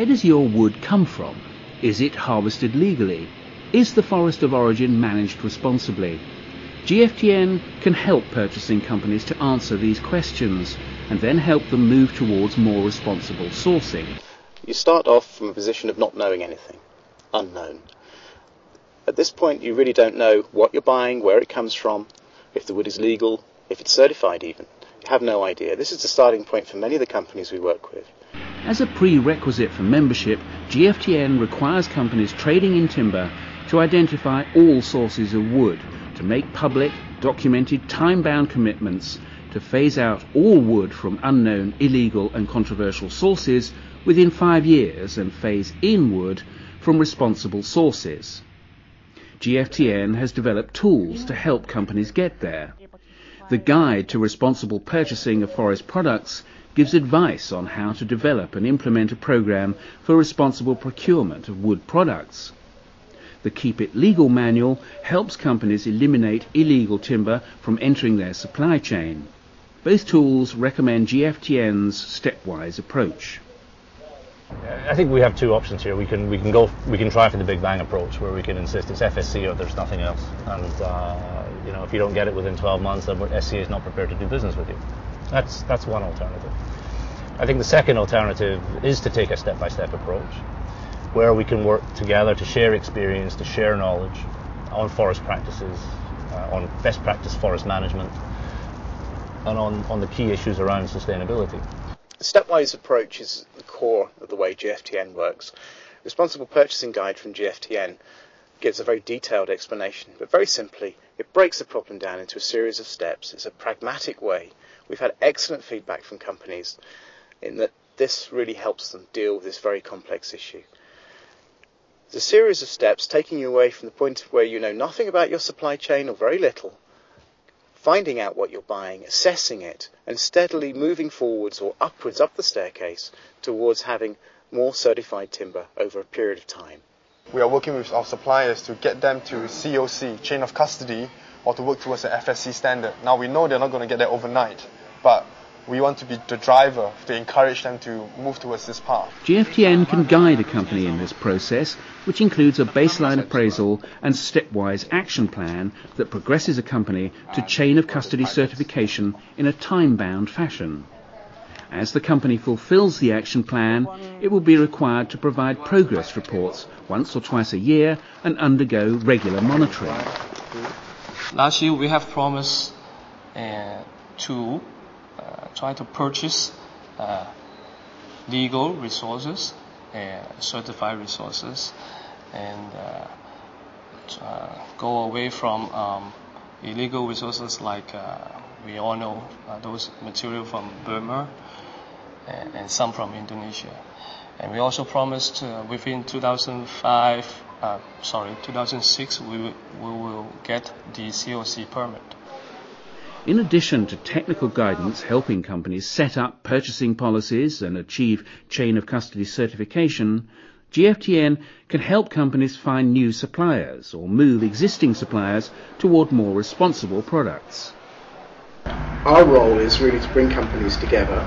Where does your wood come from? Is it harvested legally? Is the forest of origin managed responsibly? GFTN can help purchasing companies to answer these questions and then help them move towards more responsible sourcing. You start off from a position of not knowing anything, unknown. At this point you really don't know what you're buying, where it comes from, if the wood is legal, if it's certified even. You have no idea. This is the starting point for many of the companies we work with. As a prerequisite for membership, GFTN requires companies trading in timber to identify all sources of wood, to make public, documented, time-bound commitments to phase out all wood from unknown, illegal and controversial sources within 5 years and phase in wood from responsible sources. GFTN has developed tools to help companies get there. The Guide to Responsible Purchasing of Forest Products gives advice on how to develop and implement a program for responsible procurement of wood products. The Keep It Legal manual helps companies eliminate illegal timber from entering their supply chain. Both tools recommend GFTN's stepwise approach. I think we have two options here. We can try for the big bang approach, where we can insist it's FSC or there's nothing else. And if you don't get it within 12 months, then SCA is not prepared to do business with you. That's one alternative. I think the second alternative is to take a step-by-step approach, where we can work together to share experience, to share knowledge on forest practices, on best practice forest management, and on the key issues around sustainability. The stepwise approach is the core of the way GFTN works. Responsible Purchasing Guide from GFTN gives a very detailed explanation, but very simply, it breaks the problem down into a series of steps. It's a pragmatic way. We've had excellent feedback from companies in that this really helps them deal with this very complex issue. It's a series of steps taking you away from the point where you know nothing about your supply chain or very little, finding out what you're buying, assessing it, and steadily moving forwards or upwards up the staircase towards having more certified timber over a period of time. We are working with our suppliers to get them to COC, chain of custody, or to work towards the FSC standard. Now we know they're not going to get there overnight, but we want to be the driver to encourage them to move towards this path. GFTN can guide a company in this process, which includes a baseline appraisal and stepwise action plan that progresses a company to chain of custody certification in a time-bound fashion. As the company fulfills the action plan, it will be required to provide progress reports once or twice a year and undergo regular monitoring. Last year we have promised to try to purchase legal resources, certified resources, and go away from illegal resources like we all know those material from Burma and some from Indonesia. And we also promised within 2006 we will get the COC permit. In addition to technical guidance helping companies set up purchasing policies and achieve chain of custody certification, GFTN can help companies find new suppliers or move existing suppliers toward more responsible products. Our role is really to bring companies together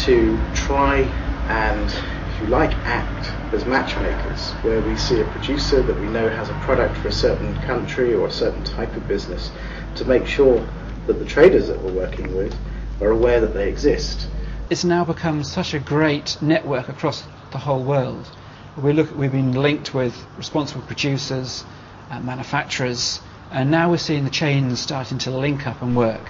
to try and, if you like, act as matchmakers, where we see a producer that we know has a product for a certain country or a certain type of business, to make sure that the traders that we're working with are aware that they exist. It's now become such a great network across the whole world. We've been linked with responsible producers, manufacturers, and now we're seeing the chains starting to link up and work.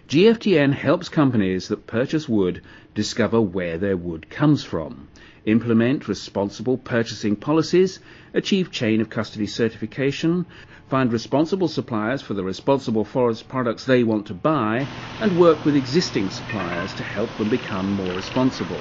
GFTN helps companies that purchase wood discover where their wood comes from, implement responsible purchasing policies, achieve chain of custody certification, find responsible suppliers for the responsible forest products they want to buy, and work with existing suppliers to help them become more responsible.